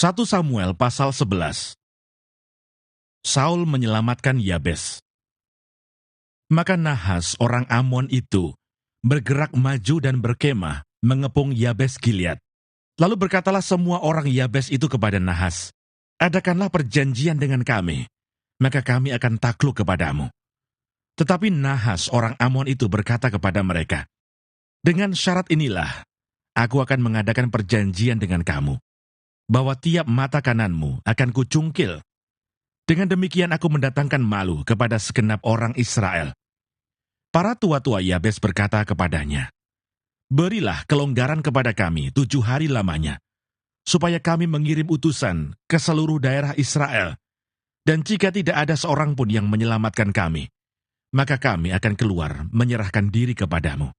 1 Samuel pasal 11. Saul menyelamatkan Yabes. Maka Nahas orang Amon itu bergerak maju dan berkemah mengepung Yabes Gilead. Lalu berkatalah semua orang Yabes itu kepada Nahas, "Adakanlah perjanjian dengan kami, maka kami akan takluk kepadamu." Tetapi Nahas orang Amon itu berkata kepada mereka, "Dengan syarat inilah, aku akan mengadakan perjanjian dengan kamu, bahwa tiap mata kananmu akan kucungkil. Dengan demikian aku mendatangkan malu kepada segenap orang Israel." Para tua-tua Yabes berkata kepadanya, "Berilah kelonggaran kepada kami 7 hari lamanya, supaya kami mengirim utusan ke seluruh daerah Israel. Dan jika tidak ada seorang pun yang menyelamatkan kami, maka kami akan keluar menyerahkan diri kepadamu."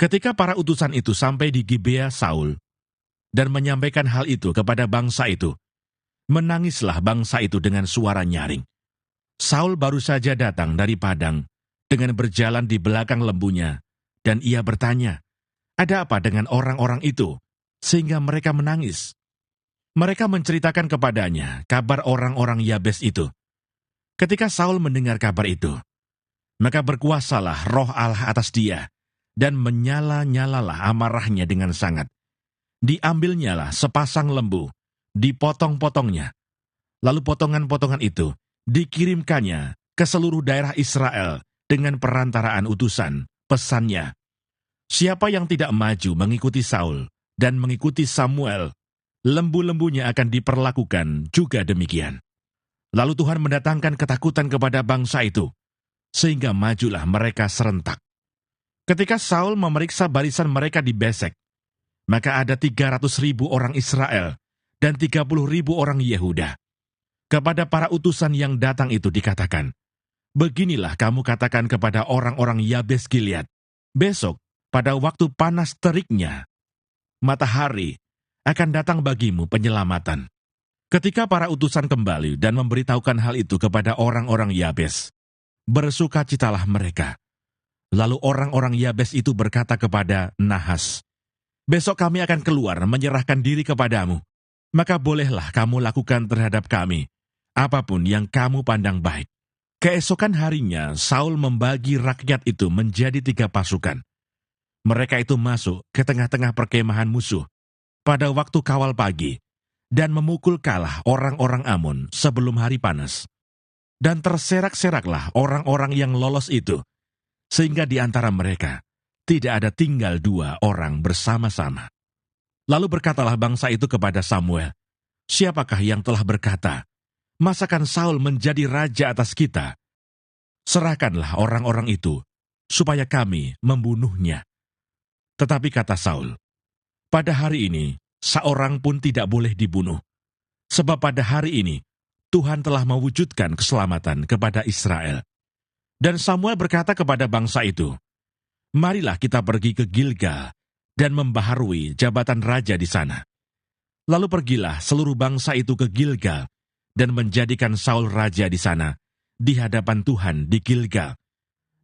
Ketika para utusan itu sampai di Gibea Saul, dan menyampaikan hal itu kepada bangsa itu, menangislah bangsa itu dengan suara nyaring. Saul baru saja datang dari padang, dengan berjalan di belakang lembunya, dan ia bertanya, "Ada apa dengan orang-orang itu, sehingga mereka menangis?" Mereka menceritakan kepadanya kabar orang-orang Yabes itu. Ketika Saul mendengar kabar itu, maka berkuasalah roh Allah atas dia, dan menyala-nyalalah amarahnya dengan sangat. Diambilnyalah sepasang lembu, dipotong-potongnya. Lalu potongan-potongan itu dikirimkannya ke seluruh daerah Israel dengan perantaraan utusan. Pesannya, "Siapa yang tidak maju mengikuti Saul dan mengikuti Samuel, lembu-lembunya akan diperlakukan juga demikian." Lalu Tuhan mendatangkan ketakutan kepada bangsa itu, sehingga majulah mereka serentak. Ketika Saul memeriksa barisan mereka di Besek, maka ada 300.000 orang Israel dan 30.000 orang Yehuda. Kepada para utusan yang datang itu dikatakan, "Beginilah kamu katakan kepada orang-orang Yabes Gilead, besok pada waktu panas teriknya, matahari akan datang bagimu penyelamatan." Ketika para utusan kembali dan memberitahukan hal itu kepada orang-orang Yabes, bersukacitalah mereka. Lalu orang-orang Yabes itu berkata kepada Nahas, "Besok kami akan keluar menyerahkan diri kepadamu, maka bolehlah kamu lakukan terhadap kami apapun yang kamu pandang baik." Keesokan harinya, Saul membagi rakyat itu menjadi 3 pasukan. Mereka itu masuk ke tengah-tengah perkemahan musuh pada waktu kawal pagi, dan memukul kalah orang-orang Amon sebelum hari panas. Dan terserak-seraklah orang-orang yang lolos itu, sehingga di antara mereka tidak ada tinggal 2 orang bersama-sama. Lalu berkatalah bangsa itu kepada Samuel, "Siapakah yang telah berkata, 'Masakan Saul menjadi raja atas kita?' Serahkanlah orang-orang itu, supaya kami membunuhnya." Tetapi kata Saul, "Pada hari ini, seorang pun tidak boleh dibunuh, sebab pada hari ini Tuhan telah mewujudkan keselamatan kepada Israel." Dan Samuel berkata kepada bangsa itu, "Marilah kita pergi ke Gilgal dan membaharui jabatan raja di sana." Lalu pergilah seluruh bangsa itu ke Gilgal dan menjadikan Saul raja di sana, di hadapan Tuhan di Gilgal.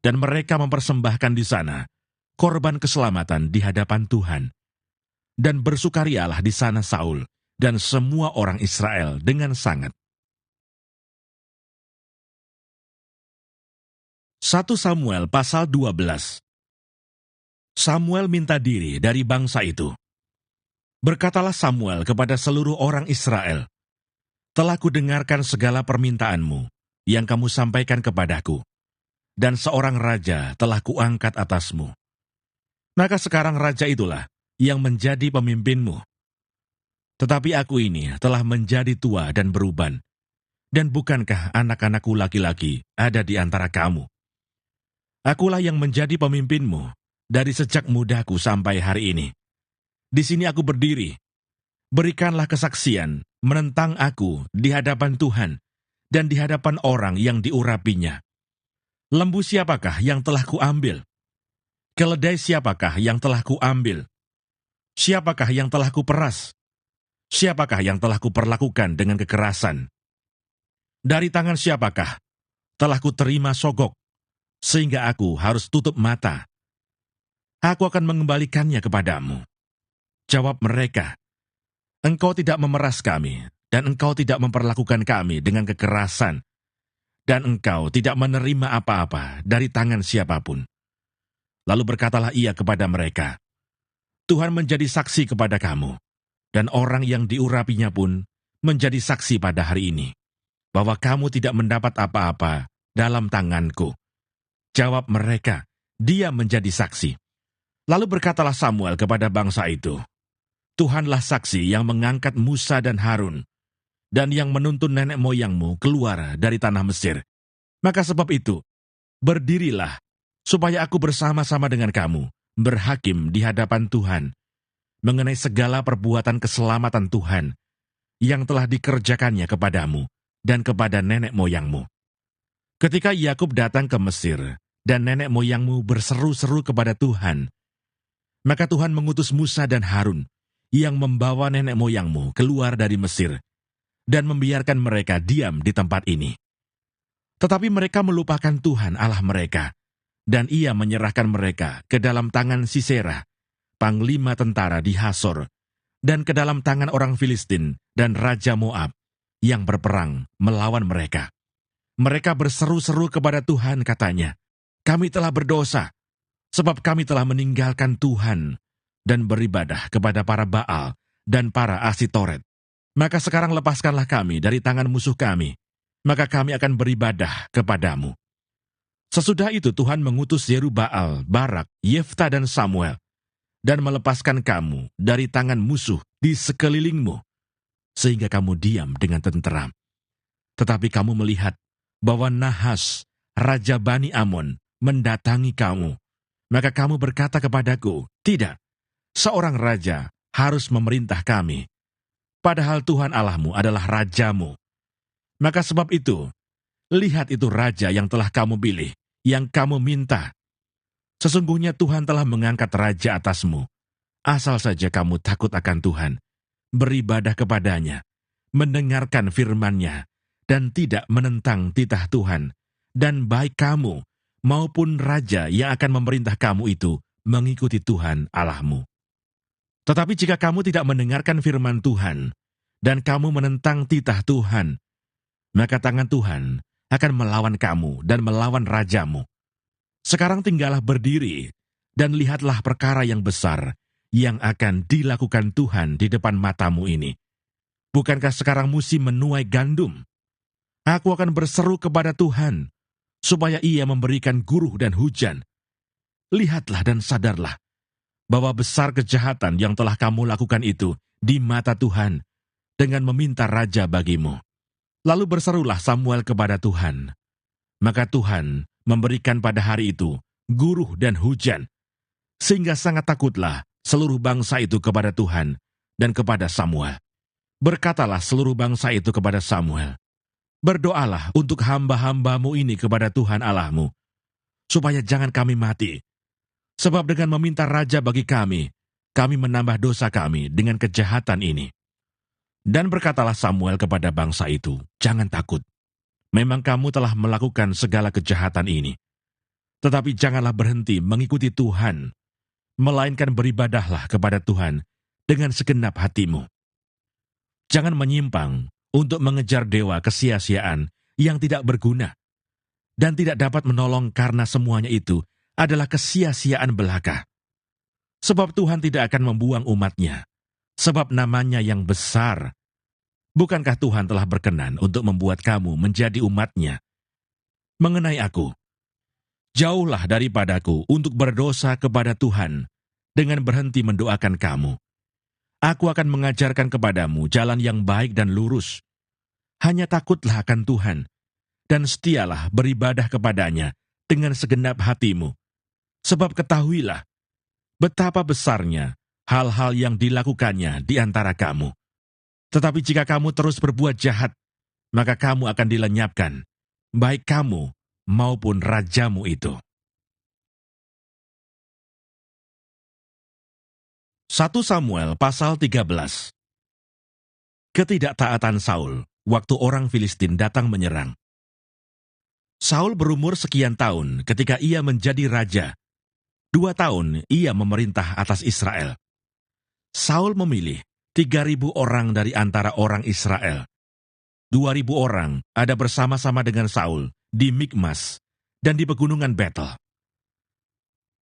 Dan mereka mempersembahkan di sana korban keselamatan di hadapan Tuhan. Dan bersukarialah di sana Saul dan semua orang Israel dengan sangat. 1 Samuel pasal 12. Samuel minta diri dari bangsa itu. Berkatalah Samuel kepada seluruh orang Israel, "Telah kudengarkan segala permintaanmu yang kamu sampaikan kepadaku, dan seorang raja telah kuangkat atasmu. Maka sekarang raja itulah yang menjadi pemimpinmu. Tetapi aku ini telah menjadi tua dan beruban, dan bukankah anak-anakku laki-laki ada di antara kamu? Akulah yang menjadi pemimpinmu dari sejak mudaku sampai hari ini. Di sini aku berdiri. Berikanlah kesaksian menentang aku di hadapan Tuhan dan di hadapan orang yang diurapinya. Lembu siapakah yang telah kuambil? Keledai siapakah yang telah kuambil? Siapakah yang telah kuperas? Siapakah yang telah kuperlakukan dengan kekerasan? Dari tangan siapakah telah kuterima sogok, sehingga aku harus tutup mata? Aku akan mengembalikannya kepadamu." Jawab mereka, Engkau tidak memeras kami, dan engkau tidak memperlakukan kami dengan kekerasan, dan engkau tidak menerima apa-apa dari tangan siapapun. Lalu berkatalah ia kepada mereka, Tuhan menjadi saksi kepada kamu, dan orang yang diurapinya pun menjadi saksi pada hari ini, bahwa kamu tidak mendapat apa-apa dalam tanganku. Jawab mereka, dia menjadi saksi. Lalu berkatalah Samuel kepada bangsa itu, Tuhanlah saksi yang mengangkat Musa dan Harun, dan yang menuntun nenek moyangmu keluar dari tanah Mesir. Maka sebab itu, berdirilah, supaya aku bersama-sama dengan kamu, berhakim di hadapan Tuhan, mengenai segala perbuatan keselamatan Tuhan, yang telah dikerjakannya kepadamu, dan kepada nenek moyangmu. Ketika Yakub datang ke Mesir, dan nenek moyangmu berseru-seru kepada Tuhan, maka Tuhan mengutus Musa dan Harun, yang membawa nenek moyangmu keluar dari Mesir, dan membiarkan mereka diam di tempat ini. Tetapi mereka melupakan Tuhan Allah mereka, dan ia menyerahkan mereka ke dalam tangan Sisera, panglima tentara di Hasor, dan ke dalam tangan orang Filistin dan Raja Moab, yang berperang melawan mereka. Mereka berseru-seru kepada Tuhan, katanya, kami telah berdosa, sebab kami telah meninggalkan Tuhan, dan beribadah kepada para Baal dan para Asitoret. Maka sekarang lepaskanlah kami dari tangan musuh kami, maka kami akan beribadah kepadamu. Sesudah itu Tuhan mengutus Yerubbaal, Barak, Yefta dan Samuel, dan melepaskan kamu dari tangan musuh di sekelilingmu, sehingga kamu diam dengan tenteram. Tetapi kamu melihat bahwa Nahas, Raja Bani Amon, mendatangi kamu, maka kamu berkata kepadaku, tidak, seorang raja harus memerintah kami, padahal Tuhan Allahmu adalah rajamu. Maka sebab itu, lihat itu raja yang telah kamu pilih, yang kamu minta. Sesungguhnya Tuhan telah mengangkat raja atasmu, asal saja kamu takut akan Tuhan, beribadah kepadanya, mendengarkan firman-Nya, dan tidak menentang titah Tuhan, dan baik kamu maupun raja yang akan memerintah kamu itu mengikuti Tuhan Allahmu. Tetapi jika kamu tidak mendengarkan firman Tuhan, dan kamu menentang titah Tuhan, maka tangan Tuhan akan melawan kamu dan melawan rajamu. Sekarang tinggallah berdiri, dan lihatlah perkara yang besar yang akan dilakukan Tuhan di depan matamu ini. Bukankah sekarang musim menuai gandum? Aku akan berseru kepada Tuhan, supaya ia memberikan guruh dan hujan. Lihatlah dan sadarlah, bahwa besar kejahatan yang telah kamu lakukan itu di mata Tuhan, dengan meminta raja bagimu. Lalu berserulah Samuel kepada Tuhan. Maka Tuhan memberikan pada hari itu guruh dan hujan, sehingga sangat takutlah seluruh bangsa itu kepada Tuhan dan kepada Samuel. Berkatalah seluruh bangsa itu kepada Samuel, berdoalah untuk hamba-hambamu ini kepada Tuhan Allahmu, supaya jangan kami mati. Sebab dengan meminta raja bagi kami menambah dosa kami dengan kejahatan ini. Dan berkatalah Samuel kepada bangsa itu, jangan takut. Memang kamu telah melakukan segala kejahatan ini. Tetapi janganlah berhenti mengikuti Tuhan, melainkan beribadahlah kepada Tuhan dengan segenap hatimu. Jangan menyimpang untuk mengejar dewa kesia-siaan yang tidak berguna, dan tidak dapat menolong karena semuanya itu adalah kesia-siaan belaka. Sebab Tuhan tidak akan membuang umat-Nya, sebab namanya yang besar. Bukankah Tuhan telah berkenan untuk membuat kamu menjadi umat-Nya? Mengenai aku, jauhlah daripadaku untuk berdosa kepada Tuhan dengan berhenti mendoakan kamu. Aku akan mengajarkan kepadamu jalan yang baik dan lurus. Hanya takutlah akan Tuhan, dan setialah beribadah kepadanya dengan segenap hatimu. Sebab ketahuilah, betapa besarnya hal-hal yang dilakukannya di antara kamu. Tetapi jika kamu terus berbuat jahat, maka kamu akan dilenyapkan, baik kamu maupun rajamu itu. 1 Samuel pasal 13. Ketidaktaatan Saul waktu orang Filistin datang menyerang. Saul berumur sekian tahun ketika ia menjadi raja. 2 tahun ia memerintah atas Israel. Saul memilih 3.000 orang dari antara orang Israel. 2.000 orang ada bersama-sama dengan Saul di Mikmas dan di pegunungan Betel.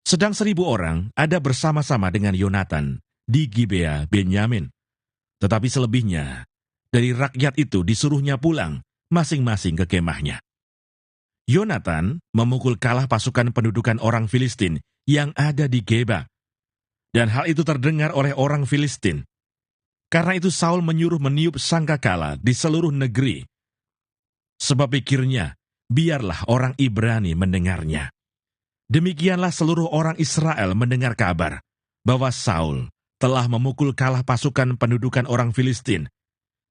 Sedang 1.000 orang ada bersama-sama dengan Yonatan di Gibea Benyamin. Tetapi selebihnya dari rakyat itu disuruhnya pulang masing-masing ke kemahnya. Yonatan memukul kalah pasukan pendudukan orang Filistin yang ada di Geba. Dan hal itu terdengar oleh orang Filistin. Karena itu Saul menyuruh meniup sangkakala di seluruh negeri. Sebab pikirnya, biarlah orang Ibrani mendengarnya. Demikianlah seluruh orang Israel mendengar kabar bahwa Saul telah memukul kalah pasukan pendudukan orang Filistin.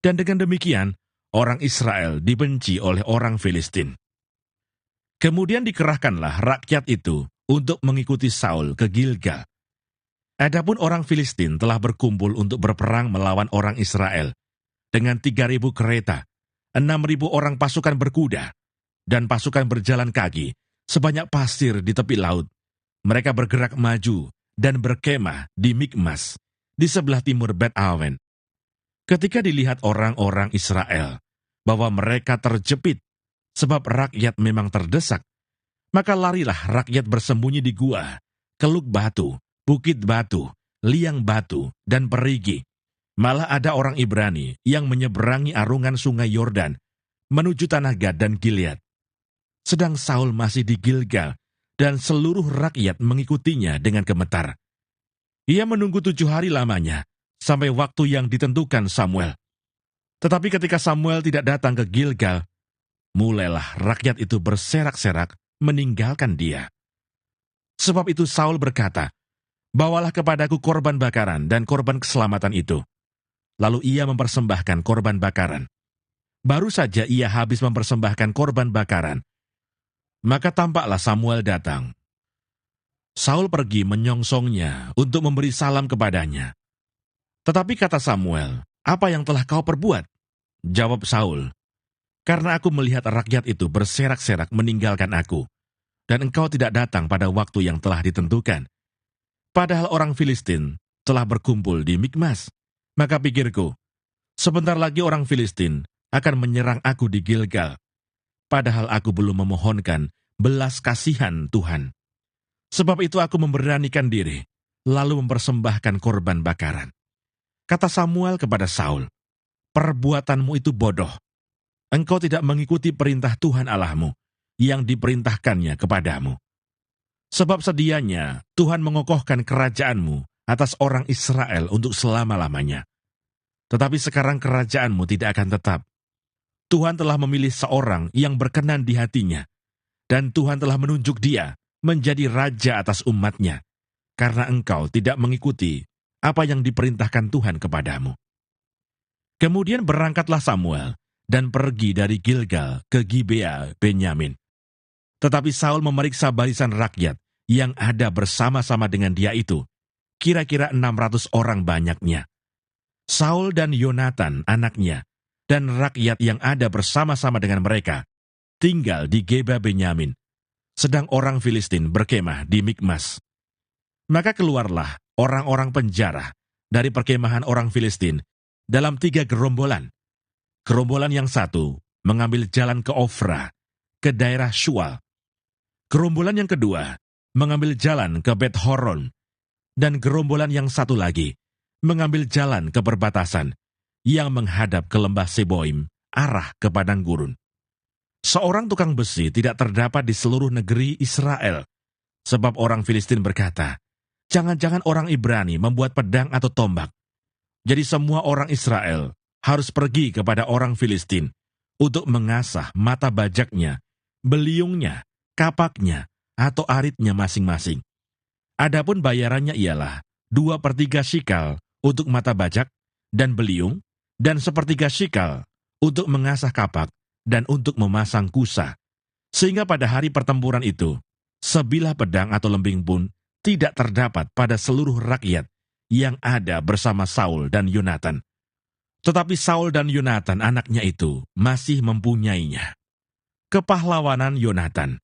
Dan dengan demikian, orang Israel dibenci oleh orang Filistin. Kemudian dikerahkanlah rakyat itu untuk mengikuti Saul ke Gilgal. Adapun orang Filistin telah berkumpul untuk berperang melawan orang Israel dengan 3.000 kereta, 6.000 orang pasukan berkuda, dan pasukan berjalan kaki sebanyak pasir di tepi laut. Mereka bergerak maju dan berkemah di Mikmas, di sebelah timur Bet-Awen. Ketika dilihat orang-orang Israel bahwa mereka terjepit sebab rakyat memang terdesak, maka larilah rakyat bersembunyi di gua, keluk batu, bukit batu, liang batu, dan perigi. Malah ada orang Ibrani yang menyeberangi arungan sungai Yordan menuju tanah Gad dan Gilead. Sedang Saul masih di Gilgal, dan seluruh rakyat mengikutinya dengan gemetar. Ia menunggu 7 hari lamanya, sampai waktu yang ditentukan Samuel. Tetapi ketika Samuel tidak datang ke Gilgal, mulailah rakyat itu berserak-serak meninggalkan dia. Sebab itu Saul berkata, "Bawalah kepadaku korban bakaran dan korban keselamatan itu." Lalu ia mempersembahkan korban bakaran. Baru saja ia habis mempersembahkan korban bakaran, maka tampaklah Samuel datang. Saul pergi menyongsongnya untuk memberi salam kepadanya. Tetapi kata Samuel, "Apa yang telah kau perbuat?" Jawab Saul, "Karena aku melihat rakyat itu berserak-serak meninggalkan aku, dan engkau tidak datang pada waktu yang telah ditentukan. Padahal orang Filistin telah berkumpul di Mikmas. Maka pikirku, sebentar lagi orang Filistin akan menyerang aku di Gilgal. Padahal aku belum memohonkan belas kasihan Tuhan. Sebab itu aku memberanikan diri, lalu mempersembahkan korban bakaran." Kata Samuel kepada Saul, "Perbuatanmu itu bodoh. Engkau tidak mengikuti perintah Tuhan Allahmu yang diperintahkannya kepadamu. Sebab sedianya Tuhan mengokohkan kerajaanmu atas orang Israel untuk selama-lamanya. Tetapi sekarang kerajaanmu tidak akan tetap. Tuhan telah memilih seorang yang berkenan di hatinya, dan Tuhan telah menunjuk dia menjadi raja atas umatnya, karena engkau tidak mengikuti apa yang diperintahkan Tuhan kepadamu." Kemudian berangkatlah Samuel dan pergi dari Gilgal ke Gibea Benyamin. Tetapi Saul memeriksa barisan rakyat yang ada bersama-sama dengan dia itu, kira-kira 600 orang banyaknya. Saul dan Yonatan anaknya, dan rakyat yang ada bersama-sama dengan mereka, tinggal di Geba Benyamin, sedang orang Filistin berkemah di Mikmas. Maka keluarlah orang-orang penjara dari perkemahan orang Filistin dalam 3 gerombolan. Gerombolan yang satu mengambil jalan ke Ofra, ke daerah Shual. Gerombolan yang kedua mengambil jalan ke Bet-Horon, dan gerombolan yang satu lagi mengambil jalan ke perbatasan yang menghadap ke lembah Seboim, arah ke padang gurun. Seorang tukang besi tidak terdapat di seluruh negeri Israel, sebab orang Filistin berkata, "Jangan-jangan orang Ibrani membuat pedang atau tombak." Jadi semua orang Israel harus pergi kepada orang Filistin untuk mengasah mata bajaknya, beliungnya, kapaknya, atau aritnya masing-masing. Adapun bayarannya ialah 2/3 shikal untuk mata bajak dan beliung, dan 1/3 shikal untuk mengasah kapak dan untuk memasang kusa. Sehingga pada hari pertempuran itu, sebilah pedang atau lembing pun tidak terdapat pada seluruh rakyat yang ada bersama Saul dan Yonatan. Tetapi Saul dan Yonatan anaknya itu masih mempunyainya. Kepahlawanan Yonatan.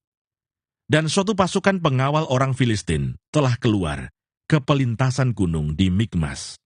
Dan suatu pasukan pengawal orang Filistin telah keluar ke pelintasan gunung di Mikmas.